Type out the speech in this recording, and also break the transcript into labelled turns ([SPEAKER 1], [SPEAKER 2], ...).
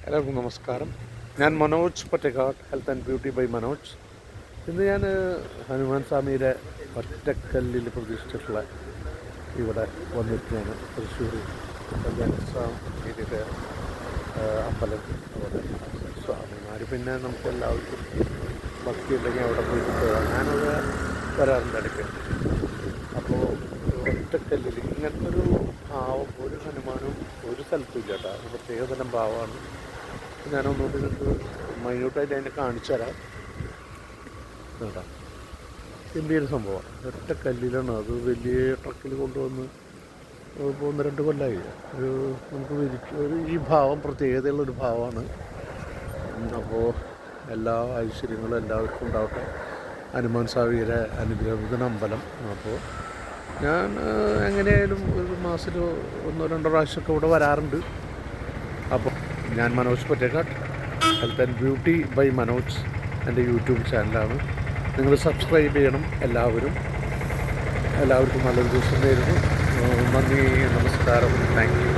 [SPEAKER 1] എല്ലാവർക്കും നമസ്കാരം. ഞാൻ Manoj Pottakkad, health and beauty by Manoj. ഇന്ന് ഞാൻ ഹനുമാൻ സ്വാമിയുടെ ഒറ്റക്കല്ലിൽ പ്രതിഷ്ഠിച്ചിട്ടുള്ള ഇവിടെ വന്നിരിക്കുകയാണ്. തൃശ്ശൂർ കല്യാണസ്വാമിയുടെ അമ്പലം. അവിടെ സ്വാമിമാർ പിന്നെ നമുക്ക് എല്ലാവർക്കും ഭക്തി ഉണ്ടെങ്കിൽ അവിടെ പോയിട്ട് തൊഴാം. ഞാനവിടെ വരാറുണ്ട് ഇടയ്ക്ക്. അപ്പോൾ ഒറ്റക്കല്ലിൽ ഇങ്ങനത്തെ ഒരു ഭാവം ഒരു ഹനുമാനും ഒരു സ്ഥലത്തും ഇല്ല കേട്ടോ. അത് പ്രത്യേകതരം ഭാവമാണ്. ഞാനൊന്നുകൂടി നിങ്ങൾക്ക് മൈന്യൂട്ടായിട്ട് അതിനെ കാണിച്ചു തരാം കേട്ടോ. ഗംഭീര സംഭവമാണ്. ഒറ്റ കല്ലിലാണ്. അത് വലിയ ട്രക്കിൽ കൊണ്ടുവന്ന് ഇപ്പോൾ 1-2 കൊല്ലമായി. നമുക്ക് ഈ ഭാവം പ്രത്യേകതയുള്ളൊരു ഭാവമാണ്. അപ്പോൾ എല്ലാ ഐശ്വര്യങ്ങളും എല്ലാവർക്കും ഉണ്ടാവട്ടെ. ഹനുമാൻ സ്വാമിയുടെ അനുഗ്രഹത്തിന് അമ്പലം. അപ്പോൾ ഞാൻ എങ്ങനെയായാലും ഒരു മാസത്തിൽ 1-2 പ്രാവശ്യമൊക്കെ ഇവിടെ വരാറുണ്ട്. അപ്പോൾ ഞാൻ Manoj Pottakkad, health and beauty by Manoj എൻ്റെ യൂട്യൂബ് ചാനലാണ്. നിങ്ങൾ സബ്സ്ക്രൈബ് ചെയ്യണം എല്ലാവർക്കും നല്ലൊരു ദിവസം നേരുന്നു. നന്ദി, നമസ്കാരം, താങ്ക് യു.